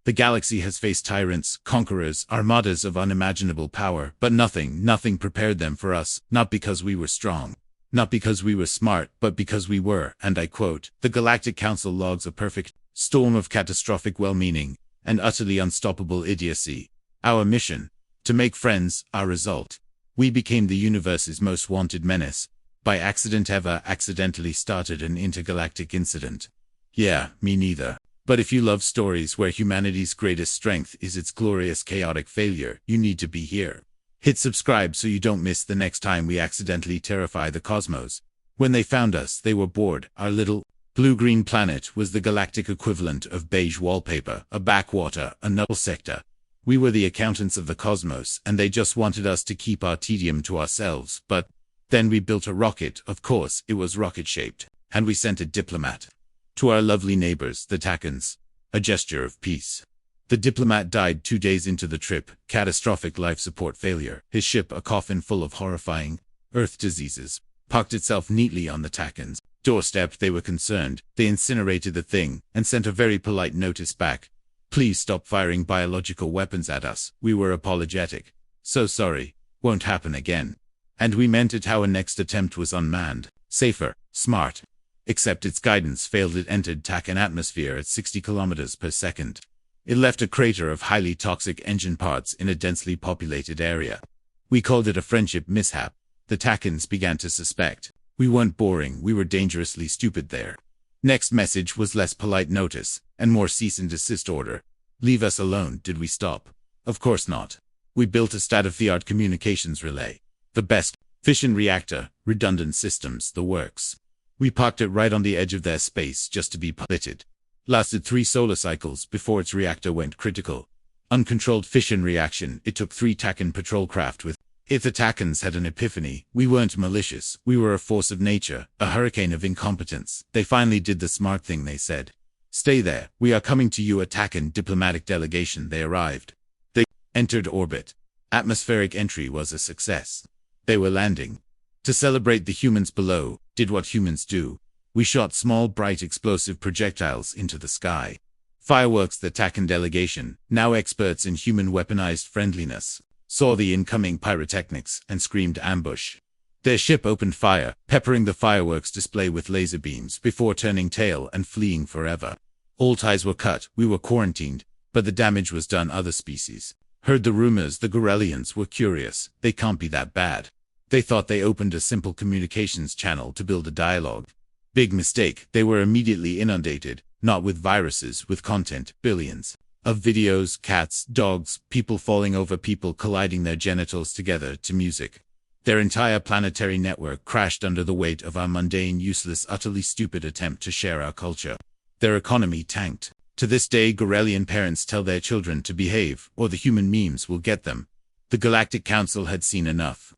The galaxy has faced tyrants, conquerors, armadas of unimaginable power, but nothing prepared them for us, not because we were strong, not because we were smart, but because we were, and I quote, the Galactic Council logs a perfect storm of catastrophic well-meaning and utterly unstoppable idiocy. Our mission: to make friends. Our result: we became the universe's most wanted menace. By accident ever accidentally started an intergalactic incident. Yeah, me neither. But if you love stories where humanity's greatest strength is its glorious chaotic failure, you need to be here. Hit subscribe so you don't miss the next time we accidentally terrify the cosmos. When they found us, they were bored. Our little blue-green planet was the galactic equivalent of beige wallpaper, a backwater, a null sector. We were the accountants of the cosmos, and they just wanted us to keep our tedium to ourselves. But then we built a rocket. Of course, it was rocket-shaped, and we sent a diplomat to our lovely neighbors, the Takans, a gesture of peace. The diplomat died 2 days into the trip, catastrophic life support failure. His ship, a coffin full of horrifying Earth diseases, parked itself neatly on the Takans' doorstep. They were concerned. They incinerated the thing and sent a very polite notice back. Please stop firing biological weapons at us. We were apologetic. So sorry. Won't happen again. And we meant it. Our next attempt was unmanned, safer, smart. Except its guidance failed. It entered Takan atmosphere at 60 kilometers per second. It left a crater of highly toxic engine parts in a densely populated area. We called it a friendship mishap. The Takans began to suspect. We weren't boring, we were dangerously stupid there. Next message was less polite notice, and more cease and desist order. Leave us alone. Did we stop? Of course not. We built a state-of-the-art communications relay. The best fission reactor, redundant systems, the works. We parked it right on the edge of their space just to be piloted. Lasted 3 solar cycles before its reactor went critical. Uncontrolled fission reaction. It took 3 Takan patrol craft with it. The Takans had an epiphany. We weren't malicious. We were a force of nature, a hurricane of incompetence. They finally did the smart thing. They said, "Stay there. We are coming to you." A Takan diplomatic delegation. They arrived. They entered orbit. Atmospheric entry was a success. They were landing. To celebrate, the humans below did what humans do. We shot small, bright, explosive projectiles into the sky. Fireworks. The Takan delegation, now experts in human weaponized friendliness, saw the incoming pyrotechnics and screamed ambush. Their ship opened fire, peppering the fireworks display with laser beams before turning tail and fleeing forever. All ties were cut. We were quarantined, but the damage was done. Other species heard the rumors. The Gorelians were curious. They can't be that bad. They thought they opened a simple communications channel to build a dialogue. Big mistake. They were immediately inundated, not with viruses, with content, billions of videos, cats, dogs, people falling over, people colliding their genitals together to music. Their entire planetary network crashed under the weight of our mundane, useless, utterly stupid attempt to share our culture. Their economy tanked. To this day, Gorelian parents tell their children to behave, or the human memes will get them. The Galactic Council had seen enough.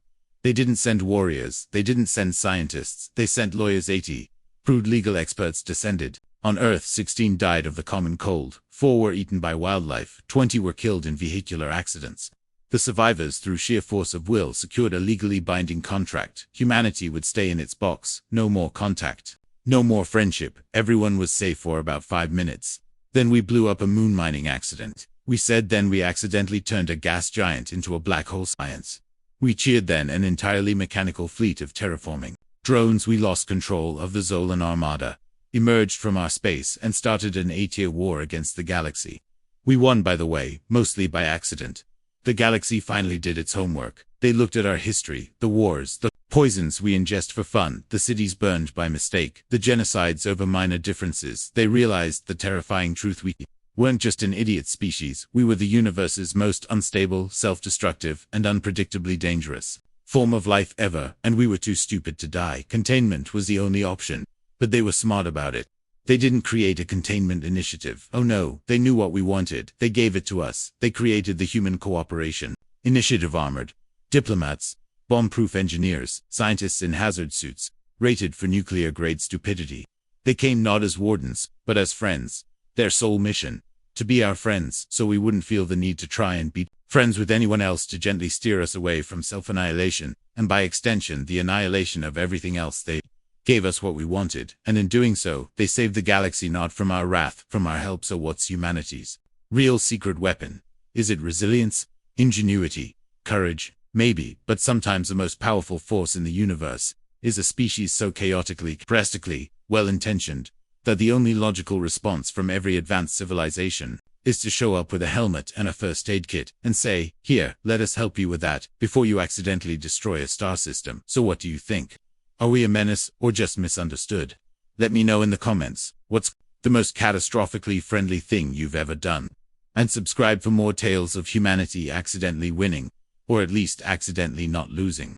They didn't send warriors, they didn't send scientists, they sent lawyers. 80 proved legal experts descended. On Earth, 16 died of the common cold, 4 were eaten by wildlife, 20 were killed in vehicular accidents. The survivors, through sheer force of will, secured a legally binding contract. Humanity would stay in its box. No more contact. No more friendship. Everyone was safe for about 5 minutes. Then we blew up a moon mining accident. We said then we accidentally turned a gas giant into a black hole. Science. We cheered then an entirely mechanical fleet of terraforming drones. We lost control of the Zolan Armada, emerged from our space, and started an 8-year war against the galaxy. We won, by the way, mostly by accident. The galaxy finally did its homework. They looked at our history, the wars, the poisons we ingest for fun, the cities burned by mistake, the genocides over minor differences. They realized the terrifying truth: we weren't just an idiot species, we were the universe's most unstable, self-destructive, and unpredictably dangerous form of life ever, and we were too stupid to die. Containment was the only option, but they were smart about it. They didn't create a containment initiative. Oh no, they knew what we wanted. They gave it to us. They created the Human Cooperation Initiative. Armored diplomats, bomb-proof engineers, scientists in hazard suits, rated for nuclear-grade stupidity. They came not as wardens, but as friends. Their sole mission: to be our friends, so we wouldn't feel the need to try and be friends with anyone else, to gently steer us away from self-annihilation, and by extension the annihilation of everything else. They gave us what we wanted, and in doing so, they saved the galaxy not from our wrath, from our help. So what's humanity's real secret weapon? Is it resilience, ingenuity, courage? Maybe, but sometimes the most powerful force in the universe is a species so chaotically, drastically, well-intentioned, that the only logical response from every advanced civilization is to show up with a helmet and a first aid kit and say, "Here, let us help you with that," before you accidentally destroy a star system. So what do you think? Are we a menace or just misunderstood? Let me know in the comments. What's the most catastrophically friendly thing you've ever done? And subscribe for more tales of humanity accidentally winning, or at least accidentally not losing.